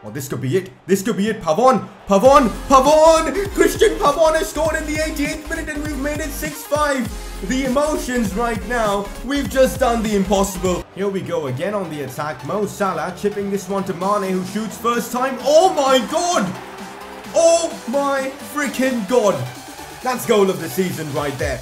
Oh, this could be it. This could be it. Pavon! Christian Pavon has scored in the 88th minute and we've made it 6-5. The emotions right now. We've just done the impossible. Here we go again on the attack. Mo Salah chipping this one to Mane, who shoots first time. Oh my god! Oh my freaking god! That's goal of the season right there.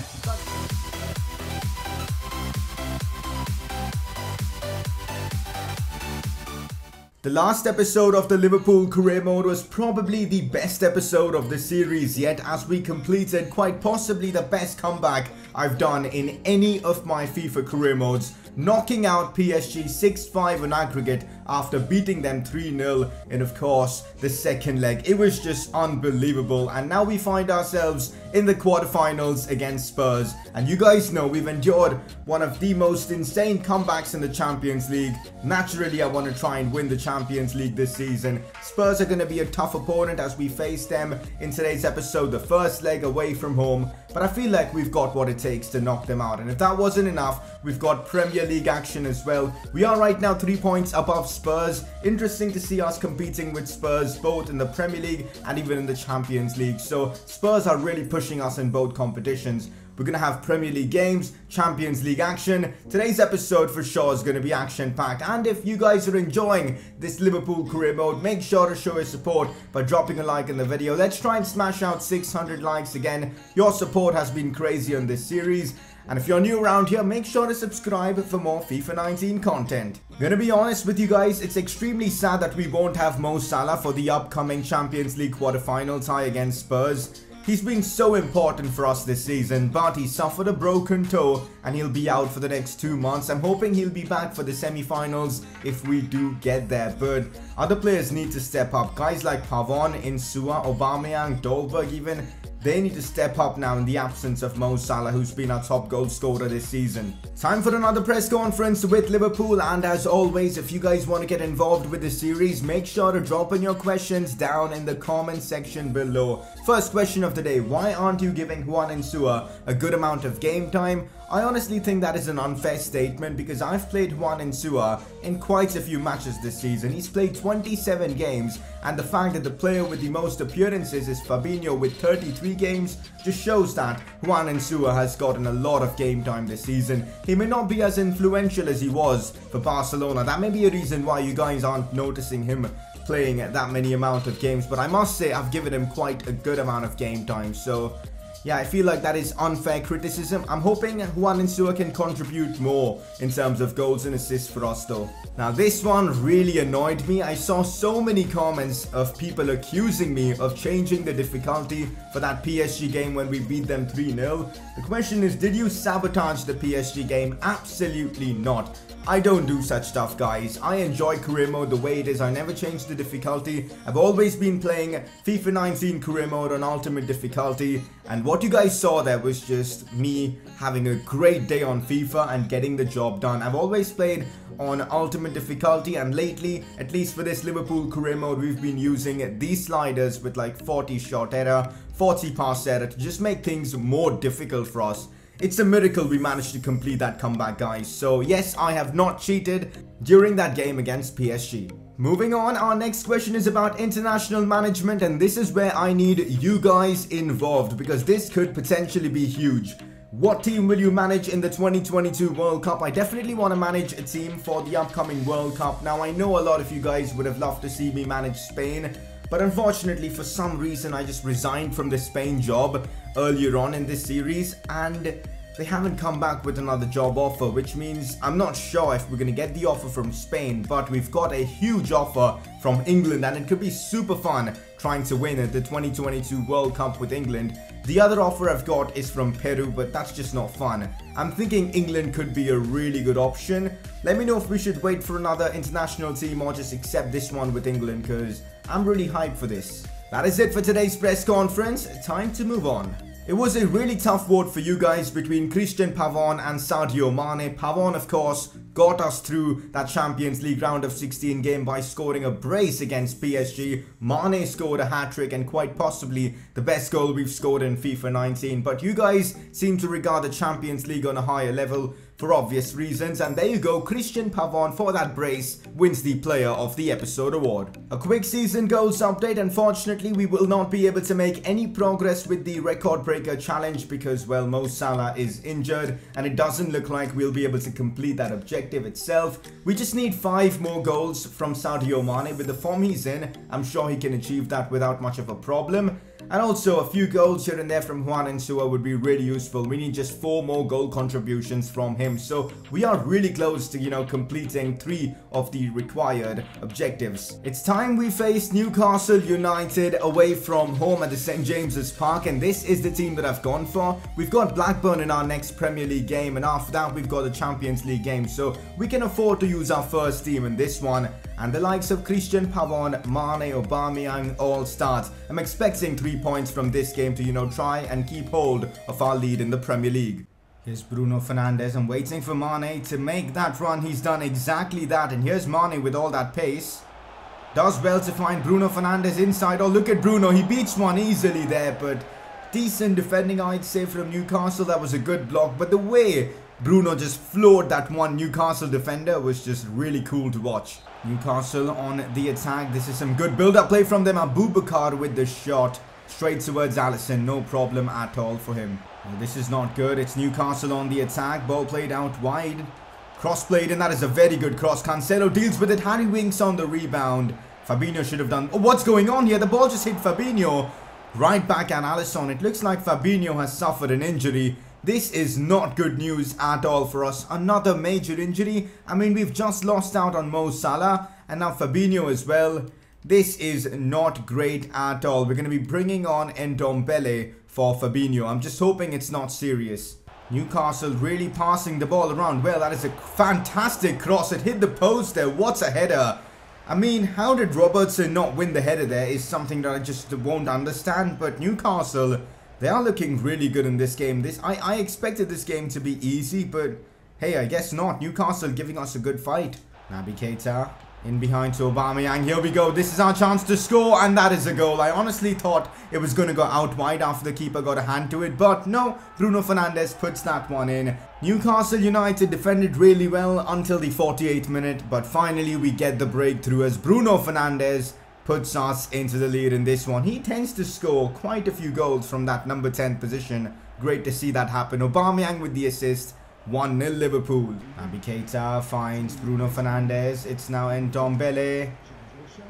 The last episode of the Liverpool career mode was probably the best episode of the series yet, as we completed quite possibly the best comeback I've done in any of my FIFA career modes, knocking out PSG 6-5 on aggregate after beating them 3-0 in, of course, the second leg. It was just unbelievable, and now we find ourselves in the quarterfinals against Spurs. And you guys know we've endured one of the most insane comebacks in the Champions League. Naturally, I want to try and win the Champions League this season. Spurs are going to be a tough opponent as we face them in today's episode, the first leg away from home. But I feel like we've got what it takes to knock them out. And if that wasn't enough, we've got Premier League action as well. We are right now 3 points above Spurs. Interesting to see us competing with Spurs both in the Premier League and even in the Champions League. So Spurs are really pushing us in both competitions. We're going to have Premier League games, Champions League action. Today's episode for sure is going to be action-packed. And if you guys are enjoying this Liverpool career mode, make sure to show your support by dropping a like in the video. Let's try and smash out 600 likes again. Your support has been crazy on this series. And if you're new around here, make sure to subscribe for more FIFA 19 content. I'm gonna be honest with you guys, it's extremely sad that we won't have Mo Salah for the upcoming Champions League quarterfinal tie against Spurs. He's been so important for us this season, but he suffered a broken toe and he'll be out for the next 2 months. I'm hoping he'll be back for the semi-finals if we do get there, but other players need to step up. Guys like Pavon, Insua, Aubameyang, Dolberg even, they need to step up now in the absence of Mo Salah, who's been our top goal scorer this season. Time for another press conference with Liverpool, and as always, if you guys want to get involved with the series, make sure to drop in your questions down in the comment section below. First question of the day: why aren't you giving Juan Insua a good amount of game time? I honestly think that is an unfair statement because I've played Juan Insua in quite a few matches this season. He's played 27 games, and the fact that the player with the most appearances is Fabinho with 33 games just shows that Juan Insua has gotten a lot of game time this season. He may not be as influential as he was for Barcelona. That may be a reason why you guys aren't noticing him playing that many amount of games, but I must say I've given him quite a good amount of game time. So yeah, I feel like that is unfair criticism. I'm hoping Juan Insua can contribute more in terms of goals and assists for us though. Now this one really annoyed me. I saw so many comments of people accusing me of changing the difficulty for that PSG game when we beat them 3-0. The question is, did you sabotage the PSG game? Absolutely not. I don't do such stuff, guys. I enjoy career mode the way it is. I never change the difficulty. I've always been playing FIFA 19 career mode on ultimate difficulty, and what you guys saw there was just me having a great day on FIFA and getting the job done. I've always played on ultimate difficulty, and lately, at least for this Liverpool career mode, we've been using these sliders with like 40 shot error, 40 pass error to just make things more difficult for us. It's a miracle we managed to complete that comeback, guys. So yes, I have not cheated during that game against PSG. Moving on, our next question is about international management, and this is where I need you guys involved because this could potentially be huge. What team will you manage in the 2022 World Cup? I definitely want to manage a team for the upcoming World Cup. Now, I know a lot of you guys would have loved to see me manage Spain, but unfortunately, for some reason, I just resigned from the Spain job earlier on in this series, and they haven't come back with another job offer, which means I'm not sure if we're going to get the offer from Spain, but we've got a huge offer from England, and it could be super fun trying to win the 2022 World Cup with England. The other offer I've got is from Peru, but that's just not fun. I'm thinking England could be a really good option. Let me know if we should wait for another international team or just accept this one with England, because I'm really hyped for this. That is it for today's press conference. Time to move on. It was a really tough vote for you guys between Christian Pavon and Sadio Mane. Pavon, of course, got us through that Champions League round of 16 game by scoring a brace against PSG. Mane scored a hat-trick and quite possibly the best goal we've scored in FIFA 19. But you guys seem to regard the Champions League on a higher level. for obvious reasons, and there you go, Christian Pavon for that brace wins the Player of the Episode award. A quick season goals update. Unfortunately, we will not be able to make any progress with the record breaker challenge because, well, Mo Salah is injured and it doesn't look like we'll be able to complete that objective itself. We just need 5 more goals from Sadio Mane. With the form he's in, I'm sure he can achieve that without much of a problem. And also a few goals here and there from Juan Ensua would be really useful. We need just 4 more goal contributions from him. So we are really close to, you know, completing 3 of the required objectives. It's time we face Newcastle United away from home at the St. James's Park. And this is the team that I've gone for. We've got Blackburn in our next Premier League game. And after that, we've got the Champions League game. So we can afford to use our first team in this one. And the likes of Christian Pavon, Mane, Aubameyang all start. I'm expecting 3 points from this game to, you know, try and keep hold of our lead in the Premier League. Here's Bruno Fernandes. I'm waiting for Mane to make that run. He's done exactly that. And here's Mane with all that pace. Does well to find Bruno Fernandes inside. Oh, look at Bruno. He beats one easily there. But decent defending, I'd say, from Newcastle. That was a good block. But the way Bruno just floored that one Newcastle defender was just really cool to watch. Newcastle on the attack. This is some good build-up play from them. Abubakar with the shot straight towards Alisson. No problem at all for him. Well, this is not good. It's Newcastle on the attack. Ball played out wide. Cross played, and that is a very good cross. Cancelo deals with it. Harry Winks on the rebound. Fabinho should have done... Oh, what's going on here? The ball just hit Fabinho. Right back at Alisson. It looks like Fabinho has suffered an injury. This is not good news at all for us. Another major injury. I mean, we've just lost out on Mo Salah and now Fabinho as well. This is not great at all. We're going to be bringing on Ndombele for Fabinho. I'm just hoping it's not serious. Newcastle really passing the ball around. Well, that is a fantastic cross. It hit the post there. What's a header? I mean, how did Robertson not win the header there is something that I just won't understand. But Newcastle... they are looking really good in this game. I expected this game to be easy, but hey, I guess not. Newcastle giving us a good fight. Naby Keita in behind to Aubameyang. Here we go. This is our chance to score, and that is a goal. I honestly thought it was going to go out wide after the keeper got a hand to it, but no. Bruno Fernandes puts that one in. Newcastle United defended really well until the 48th minute, but finally we get the breakthrough as Bruno Fernandes puts us into the lead in this one. He tends to score quite a few goals from that number 10 position. Great to see that happen. Aubameyang with the assist. 1-0 Liverpool. Naby Keita finds Bruno Fernandes. It's now Ndombele.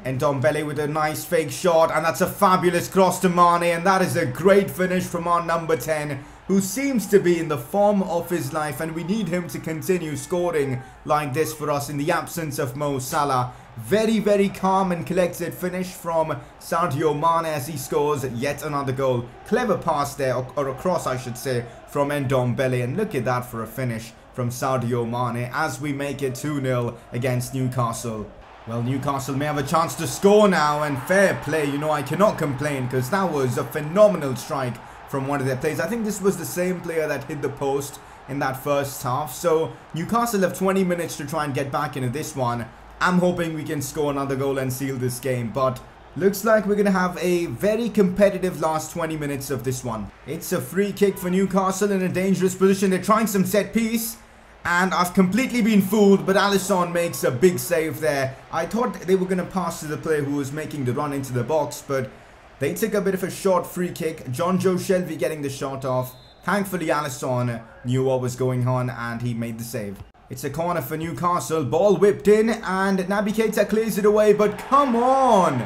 Ndombele with a nice fake shot. And that's a fabulous cross to Mane. And that is a great finish from our number 10, who seems to be in the form of his life. And we need him to continue scoring like this for us in the absence of Mo Salah. Very, very calm and collected finish from Sadio Mane as he scores yet another goal. Clever pass there, or a cross I should say, from Ndombele. And look at that for a finish from Sadio Mane as we make it 2-0 against Newcastle. Well, Newcastle may have a chance to score now, and fair play. You know, I cannot complain because that was a phenomenal strike from one of their players. I think this was the same player that hit the post in that first half. So Newcastle have 20 minutes to try and get back into this one. I'm hoping we can score another goal and seal this game, but looks like we're going to have a very competitive last 20 minutes of this one. It's a free kick for Newcastle in a dangerous position. They're trying some set piece, and I've completely been fooled, but Alisson makes a big save there. I thought they were going to pass to the player who was making the run into the box, but they took a bit of a short free kick. John Joe Shelby getting the shot off. Thankfully, Alisson knew what was going on, and he made the save. It's a corner for Newcastle. Ball whipped in and Naby Keita clears it away. But come on!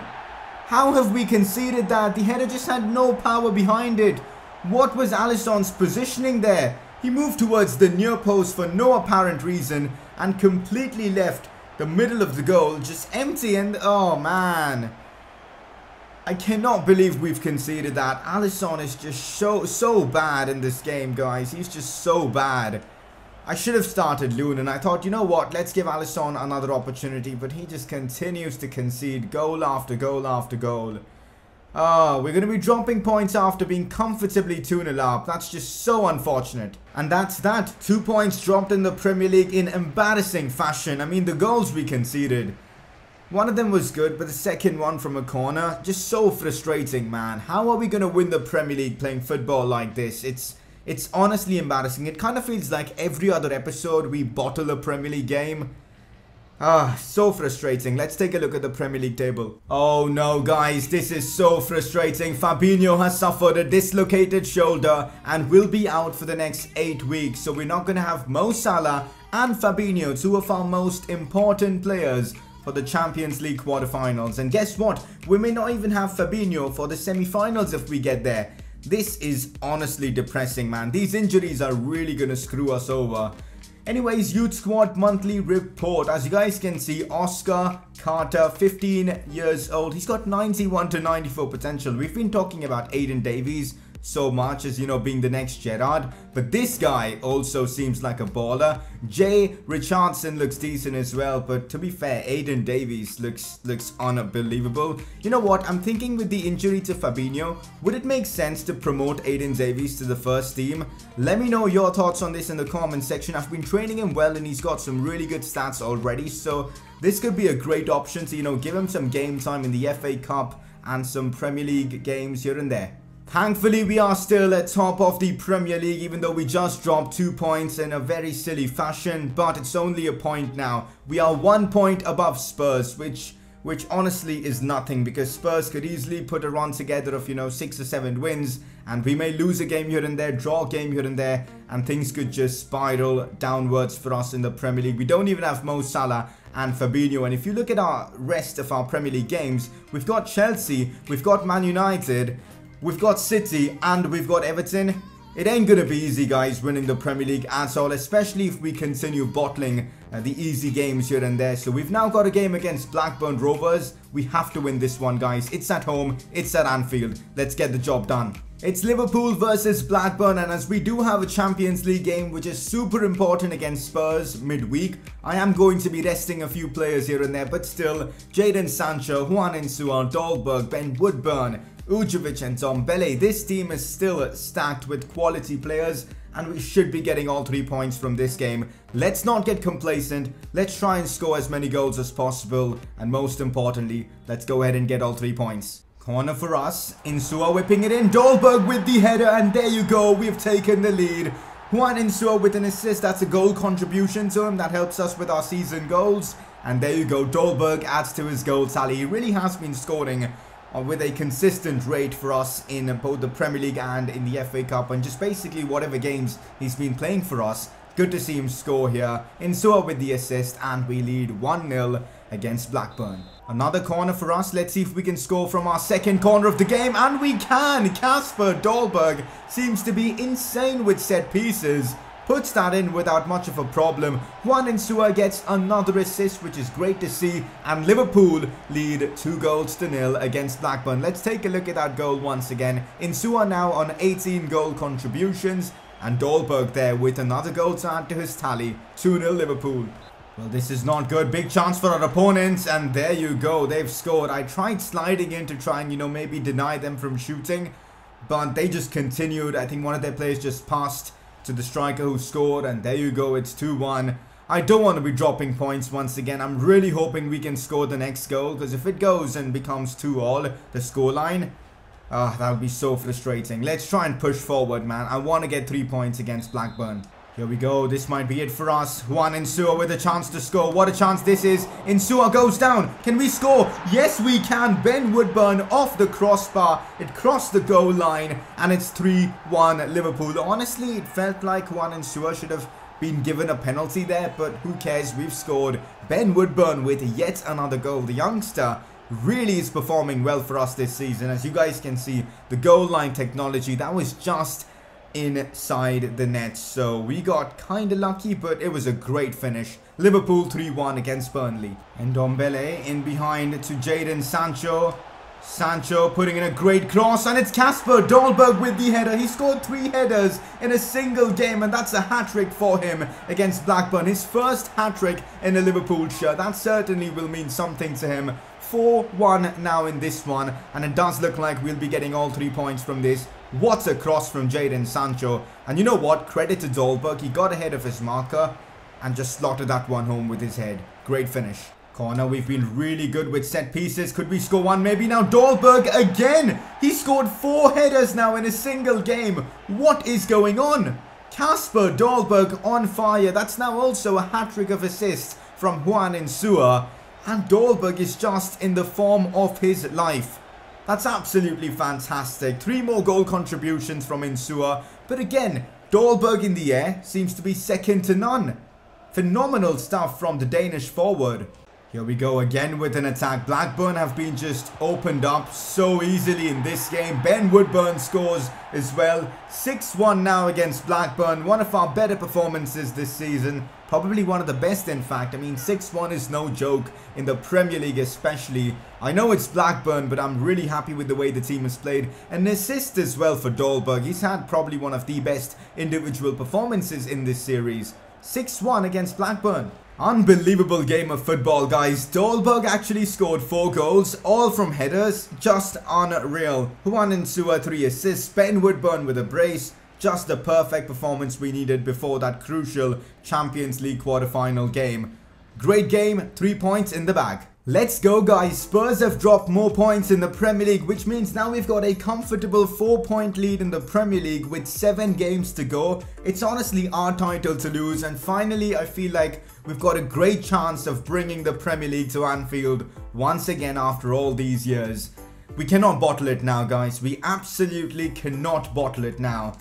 How have we conceded that? The header just had no power behind it. What was Alisson's positioning there? He moved towards the near post for no apparent reason and completely left the middle of the goal just empty. And oh man, I cannot believe we've conceded that. Alisson is just so bad in this game, guys. He's just so bad. I should have started Loon, and I thought, you know what, let's give Alisson another opportunity, but he just continues to concede goal after goal after goal. Oh, we're going to be dropping points after being comfortably 2-0 up. That's just so unfortunate. And that's that. 2 points dropped in the Premier League in embarrassing fashion. I mean, the goals we conceded, one of them was good, but the second one from a corner, just so frustrating, man. How are we going to win the Premier League playing football like this? It's honestly embarrassing. It kind of feels like every other episode we bottle a Premier League game. So frustrating. Let's take a look at the Premier League table. Oh no, guys, this is so frustrating. Fabinho has suffered a dislocated shoulder and will be out for the next 8 weeks. So we're not going to have Mo Salah and Fabinho, two of our most important players, for the Champions League quarterfinals. And guess what? We may not even have Fabinho for the semi-finals if we get there. This is honestly depressing, man. These injuries are really going to screw us over. Anyways, Youth Squad monthly report. As you guys can see, Oscar Carter, 15 years old. He's got 91 to 94 potential. We've been talking about Aiden Davies so much as, you know, being the next Gerrard. But this guy also seems like a baller. Jay Richardson looks decent as well. But to be fair, Aiden Davies looks unbelievable. You know what? I'm thinking with the injury to Fabinho, would it make sense to promote Aiden Davies to the first team? Let me know your thoughts on this in the comment section. I've been training him well and he's got some really good stats already. So this could be a great option to, you know, give him some game time in the FA Cup and some Premier League games here and there. Thankfully, we are still at top of the Premier League, even though we just dropped 2 points in a very silly fashion. But it's only a point now. We are 1 point above Spurs, which honestly is nothing, because Spurs could easily put a run together of, you know, 6 or 7 wins. And we may lose a game here and there, draw a game here and there, and things could just spiral downwards for us in the Premier League. We don't even have Mo Salah and Fabinho. And if you look at our rest of our Premier League games, we've got Chelsea, we've got Man United, we've got City, and we've got Everton. It ain't gonna be easy, guys, winning the Premier League at all, especially if we continue bottling the easy games here and there. So we've now got a game against Blackburn Rovers. We have to win this one, guys. It's at home, it's at Anfield. Let's get the job done. It's Liverpool versus Blackburn, and as we do have a Champions League game which is super important against Spurs midweek, I am going to be resting a few players here and there, but still, Jadon Sancho, Juan Insua, Dolberg, Ben Woodburn, Ujovic and Dombele. This team is still stacked with quality players and we should be getting all 3 points from this game. Let's not get complacent. Let's try and score as many goals as possible, and most importantly, let's go ahead and get all 3 points. Corner for us. Insua whipping it in. Dolberg with the header, and there you go. We've taken the lead. Juan Insua with an assist. That's a goal contribution to him. That helps us with our season goals. And there you go. Dolberg adds to his goal tally. He really has been scoring with a consistent rate for us in both the Premier League and in the FA Cup, and just basically whatever games he's been playing for us. Good to see him score here. Insua with the assist, and we lead 1-0 against Blackburn. Another corner for us. Let's see if we can score from our second corner of the game, and we can! Kasper Dolberg seems to be insane with set pieces. Puts that in without much of a problem. Juan Insua gets another assist, which is great to see. And Liverpool lead 2-0 against Blackburn. Let's take a look at that goal once again. Insua now on 18 goal contributions. And Dolberg there with another goal to add to his tally. 2-0 Liverpool. Well, this is not good. Big chance for our opponents. And there you go. They've scored. I tried sliding in to try and, you know, maybe deny them from shooting. But they just continued. I think one of their players just passed to the striker who scored, and there you go, it's 2-1. I don't want to be dropping points once again. I'm really hoping we can score the next goal, because if it goes and becomes 2-all, the scoreline, that would be so frustrating. Let's try and push forward, man. I want to get 3 points against Blackburn. Here we go. This might be it for us. Juan Insua with a chance to score. What a chance this is. Insua goes down. Can we score? Yes, we can. Ben Woodburn off the crossbar. It crossed the goal line, and it's 3-1 Liverpool. Honestly, it felt like Juan Insua should have been given a penalty there, but who cares? We've scored. Ben Woodburn with yet another goal. The youngster really is performing well for us this season. As you guys can see, the goal line technology, that was just inside the net. So we got kind of lucky, but it was a great finish. Liverpool 3-1 against Burnley. And Dombele in behind to Jadon Sancho. Sancho putting in a great cross, and it's Kasper Dolberg with the header. He scored 3 headers in a single game, and that's a hat-trick for him against Blackburn. His first hat-trick in a Liverpool shirt. That certainly will mean something to him. 4-1 now in this one, and it does look like we'll be getting all 3 points from this. What a cross from Jadon Sancho. And you know what? Credit to Dolberg. He got ahead of his marker and just slotted that one home with his head. Great finish. Corner, we've been really good with set pieces. Could we score one? Maybe now. Dahlberg again. He scored 4 headers now in a single game. What is going on? Kasper Dahlberg on fire. That's now also a hat-trick of assists from Juan Insua. And Dahlberg is just in the form of his life. That's absolutely fantastic. 3 more goal contributions from Insua. But again, Dahlberg in the air seems to be second to none. Phenomenal stuff from the Danish forward. Here we go again with an attack. Blackburn have been just opened up so easily in this game. Ben Woodburn scores as well. 6-1 now against Blackburn. One of our better performances this season. Probably one of the best, in fact. I mean, 6-1 is no joke in the Premier League especially. I know it's Blackburn, but I'm really happy with the way the team has played. An assist as well for Dahlberg. He's had probably one of the best individual performances in this series. 6-1 against Blackburn. Unbelievable game of football, guys. Dahlberg actually scored 4 goals, all from headers. Just unreal. Juan Insua 3 assists. Ben Woodburn with a brace. Just the perfect performance we needed before that crucial Champions League quarter-final game. Great game, 3 points in the bag. Let's go, guys. Spurs have dropped more points in the Premier League, which means now we've got a comfortable 4-point lead in the Premier League with 7 games to go. It's honestly our title to lose, and finally I feel like we've got a great chance of bringing the Premier League to Anfield once again after all these years. We cannot bottle it now, guys. We absolutely cannot bottle it now.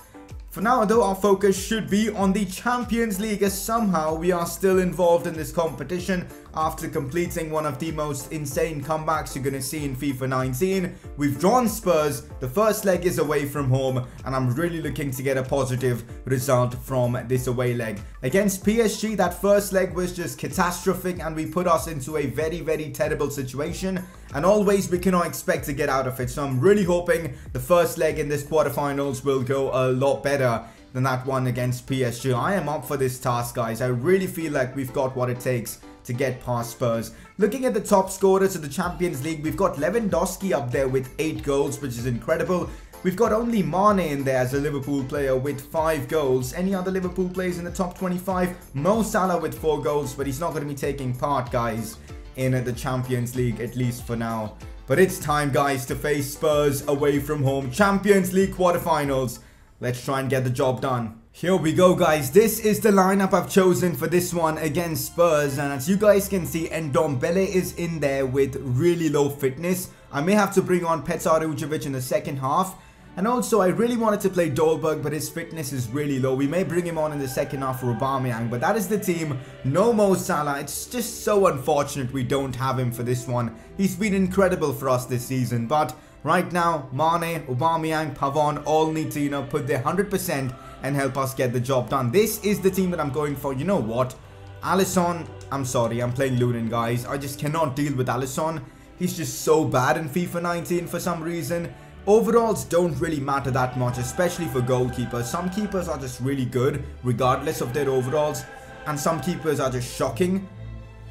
For now, though, our focus should be on the Champions League, as somehow we are still involved in this competition after completing one of the most insane comebacks you're going to see in FIFA 19. We've drawn Spurs, the first leg is away from home, and I'm really looking to get a positive result from this away leg. Against PSG, that first leg was just catastrophic and we put us into a very, very terrible situation. And always we cannot expect to get out of it. So I'm really hoping the first leg in this quarterfinals will go a lot better than that one against PSG. I am up for this task, guys. I really feel like we've got what it takes to get past Spurs. Looking at the top scorers of the Champions League, we've got Lewandowski up there with 8 goals, which is incredible. We've got only Mane in there as a Liverpool player with 5 goals. Any other Liverpool players in the top 25? Mo Salah with 4 goals, but he's not going to be taking part, guys, in the Champions League, at least for now. But it's time, guys, to face Spurs away from home. Champions League quarterfinals. Let's try and get the job done. Here we go, guys. This is the lineup I've chosen for this one against Spurs. And as you guys can see, Ndombele is in there with really low fitness. I may have to bring on Petar Ujovic in the second half. And also, I really wanted to play Dahlberg, but his fitness is really low. We may bring him on in the second half for Aubameyang, but that is the team. No Mo Salah. It's just so unfortunate we don't have him for this one. He's been incredible for us this season, but right now, Mane, Aubameyang, Pavon all need to, put their 100% and help us get the job done. This is the team that I'm going for. You know what? Alisson, I'm sorry, I'm playing Lunin, guys. I just cannot deal with Alisson. He's just so bad in FIFA 19 for some reason. Overalls don't really matter that much, especially for goalkeepers. Some keepers are just really good, regardless of their overalls. And some keepers are just shocking.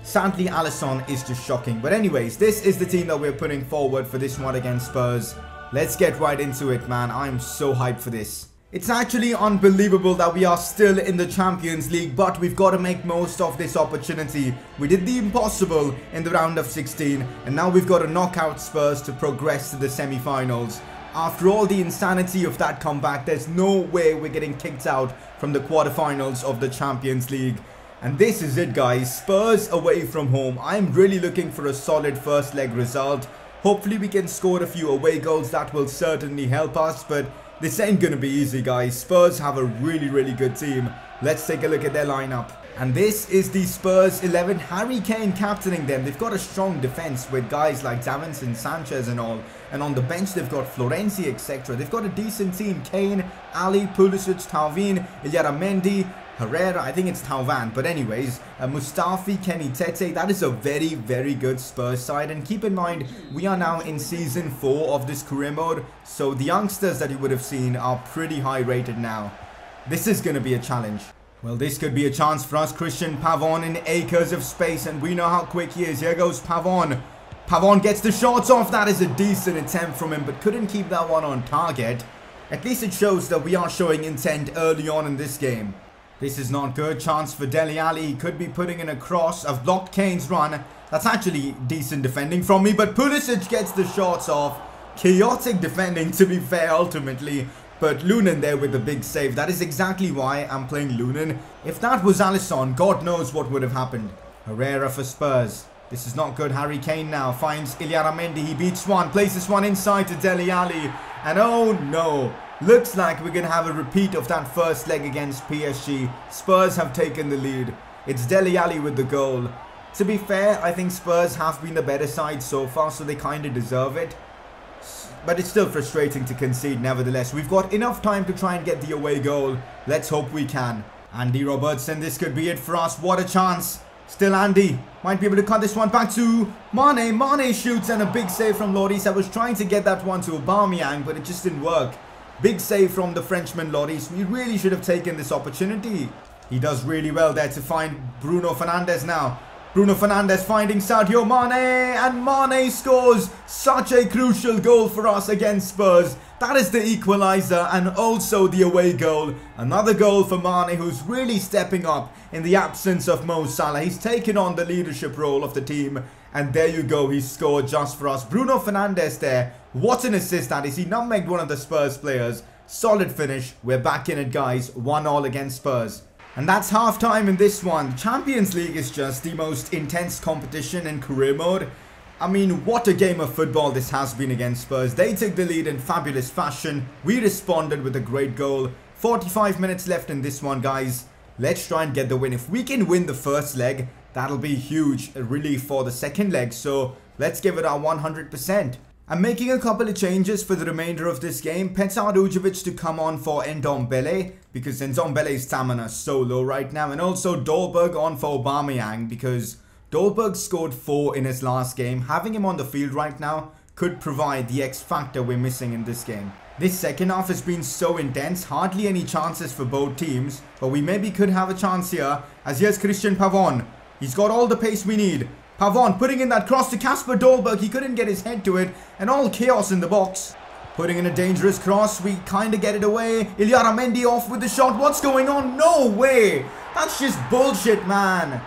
Sadly, Alisson is just shocking. But anyways, this is the team that we're putting forward for this one against Spurs. Let's get right into it, man. I'm so hyped for this. It's actually unbelievable that we are still in the Champions League, but we've got to make most of this opportunity. We did the impossible in the round of 16, and now we've got to knock out Spurs to progress to the semi-finals. After all the insanity of that comeback, there's no way we're getting kicked out from the quarterfinals of the Champions League. And this is it, guys. Spurs away from home. I'm really looking for a solid first leg result. Hopefully we can score a few away goals. That will certainly help us, but this ain't gonna be easy, guys. Spurs have a really, really good team. Let's take a look at their lineup. And this is the Spurs 11. Harry Kane captaining them. They've got a strong defense with guys like Davinson Sanchez and all. And on the bench, they've got Florenzi, etc. They've got a decent team. Kane, Ali, Pulisic, Thauvin, Illaramendi, Herrera, I think it's Tauvan, but anyways, Mustafi, Kenny Tete, that is a very, very good Spurs side. And keep in mind, we are now in Season 4 of this career mode, so the youngsters that you would have seen are pretty high rated now. This is going to be a challenge. Well, this could be a chance for us. Christian Pavon in acres of space, and we know how quick he is. Here goes Pavon. Pavon gets the shots off. That is a decent attempt from him, but couldn't keep that one on target. At least it shows that we are showing intent early on in this game. This is not good. Chance for Dele Alli. He could be putting in a cross. I've blocked Kane's run. That's actually decent defending from me, but Pulisic gets the shots off. Chaotic defending, to be fair, ultimately. But Lunin there with the big save. That is exactly why I'm playing Lunin. If that was Alisson, God knows what would have happened. Herrera for Spurs. This is not good. Harry Kane now finds Illaramendi. He beats one, places one inside to Dele Alli. And oh no, looks like we're going to have a repeat of that first leg against PSG. Spurs have taken the lead. It's Dele Alli with the goal. To be fair, I think Spurs have been the better side so far, so they kind of deserve it. But it's still frustrating to concede nevertheless. We've got enough time to try and get the away goal. Let's hope we can. Andy Robertson, this could be it for us. What a chance. Still Andy. Might be able to cut this one back to Mane. Mane shoots and a big save from Lloris. I was trying to get that one to Aubameyang, but it just didn't work. Big save from the Frenchman Lloris. We really should have taken this opportunity. He does really well there to find Bruno Fernandes now. Bruno Fernandes finding Sadio Mane, and Mane scores such a crucial goal for us against Spurs. That is the equaliser and also the away goal. Another goal for Mane, who's really stepping up in the absence of Mo Salah. He's taken on the leadership role of the team, and there you go, he scored just for us. Bruno Fernandes there, what an assist that is. He nutmegged one of the Spurs players. Solid finish. We're back in it, guys. 1-1 against Spurs. And that's half time in this one. Champions League is just the most intense competition in career mode. I mean, what a game of football this has been against Spurs. They took the lead in fabulous fashion. We responded with a great goal. 45 minutes left in this one, guys. Let's try and get the win. If we can win the first leg, that'll be huge relief for the second leg. So let's give it our 100%. I'm making a couple of changes for the remainder of this game. Petar Ujovic to come on for Ndombele, because Ndombele's stamina is so low right now. And also Dolberg on for Aubameyang, because Dolberg scored 4 in his last game. Having him on the field right now could provide the X factor we're missing in this game. This second half has been so intense. Hardly any chances for both teams. But we maybe could have a chance here. As here's Christian Pavon. He's got all the pace we need. Pavon putting in that cross to Kasper Dolberg. He couldn't get his head to it. And all chaos in the box. Putting in a dangerous cross. We kind of get it away. Illaramendi off with the shot. What's going on? No way. That's just bullshit, man.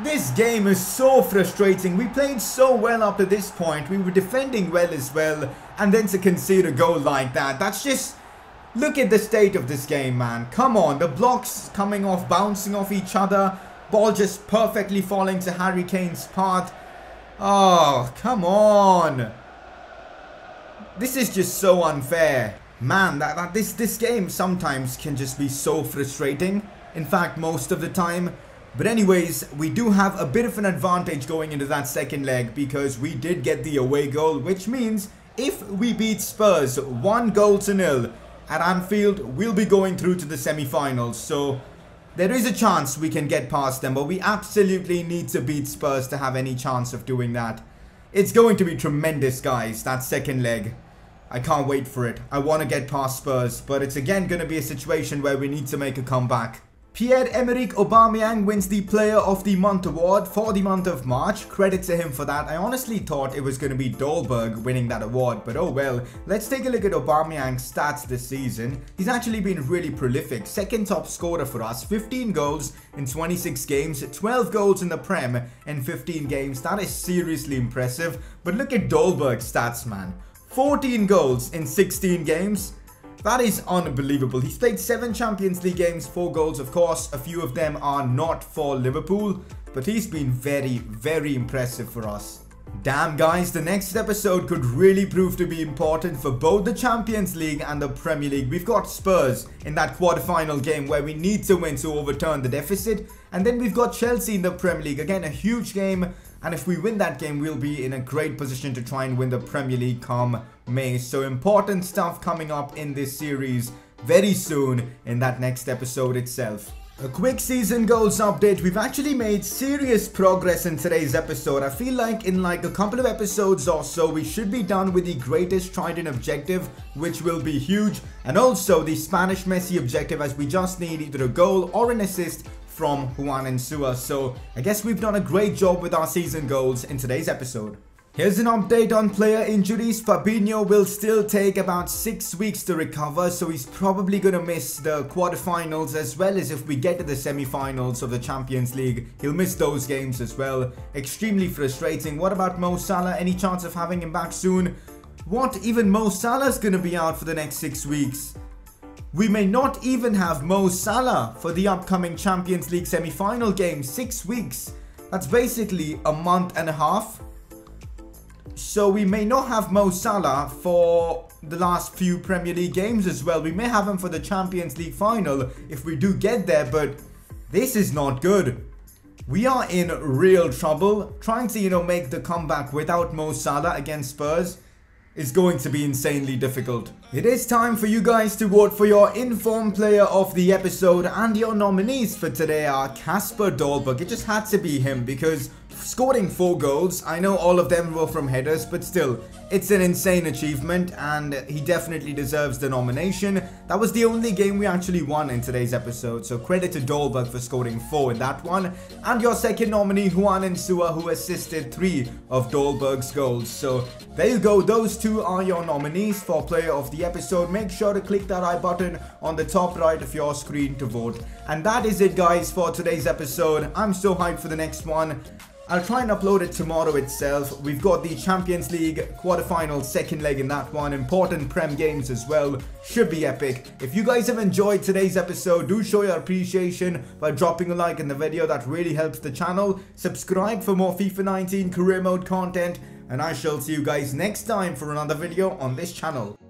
This game is so frustrating. We played so well up to this point. We were defending well as well. And then to concede a goal like that. That's just... Look at the state of this game, man. Come on. The blocks coming off, bouncing off each other. Ball just perfectly falling to Harry Kane's path. Oh, come on. This is just so unfair. Man, this game sometimes can just be so frustrating. In fact, most of the time. But anyways, we do have a bit of an advantage going into that second leg, because we did get the away goal, which means if we beat Spurs 1-0 at Anfield, we'll be going through to the semi-finals. So there is a chance we can get past them, but we absolutely need to beat Spurs to have any chance of doing that. It's going to be tremendous, guys, that second leg. I can't wait for it. I want to get past Spurs, but it's again going to be a situation where we need to make a comeback. Pierre-Emerick Aubameyang wins the Player of the Month award for the month of March. Credit to him for that. I honestly thought it was going to be Dolberg winning that award, but oh well. Let's take a look at Aubameyang's stats this season. He's actually been really prolific. Second top scorer for us. 15 goals in 26 games. 12 goals in the Prem in 15 games. That is seriously impressive. But look at Dolberg's stats, man. 14 goals in 16 games. That is unbelievable. He's played 7 Champions League games, 4 goals of course. A few of them are not for Liverpool, but he's been very, very impressive for us. Damn guys, the next episode could really prove to be important for both the Champions League and the Premier League. We've got Spurs in that quarterfinal game where we need to win to overturn the deficit. And then we've got Chelsea in the Premier League. Again, a huge game. And if we win that game, we'll be in a great position to try and win the Premier League come May. So important stuff coming up in this series very soon in that next episode itself. A quick season goals update. We've actually made serious progress in today's episode. I feel like in like a couple of episodes or so, we should be done with the greatest Trident objective, which will be huge. And also the Spanish Messi objective, as we just need either a goal or an assist from Juan Insua. So I guess we've done a great job with our season goals in today's episode. Here's an update on player injuries. Fabinho will still take about 6 weeks to recover, so he's probably gonna miss the quarterfinals as well as if we get to the semi-finals of the Champions League. He'll miss those games as well. Extremely frustrating. What about Mo Salah? Any chance of having him back soon? What? Even Mo Salah's gonna be out for the next 6 weeks. We may not even have Mo Salah for the upcoming Champions League semi-final game. 6 weeks. That's basically a month and a half. So we may not have Mo Salah for the last few Premier League games as well. We may have him for the Champions League final if we do get there, but this is not good. We are in real trouble. Trying to, make the comeback without Mo Salah against Spurs is going to be insanely difficult. It is time for you guys to vote for your informed player of the episode, and your nominees for today are Kasper Dolberg. It just had to be him because scoring 4 goals, I know all of them were from headers, but still, it's an insane achievement and he definitely deserves the nomination. That was the only game we actually won in today's episode, so credit to Dolberg for scoring 4 in that one. And your second nominee, Juan Insua, who assisted 3 of Dolberg's goals. So there you go, those 2 are your nominees for player of the episode. Make sure to click that I button on the top right of your screen to vote. And that is it guys for today's episode. I'm so hyped for the next one. I'll try and upload it tomorrow itself. We've got the Champions League quarterfinal second leg in that one. Important Prem games as well. Should be epic. If you guys have enjoyed today's episode, do show your appreciation by dropping a like in the video. That really helps the channel. Subscribe for more FIFA 19 career mode content. And I shall see you guys next time for another video on this channel.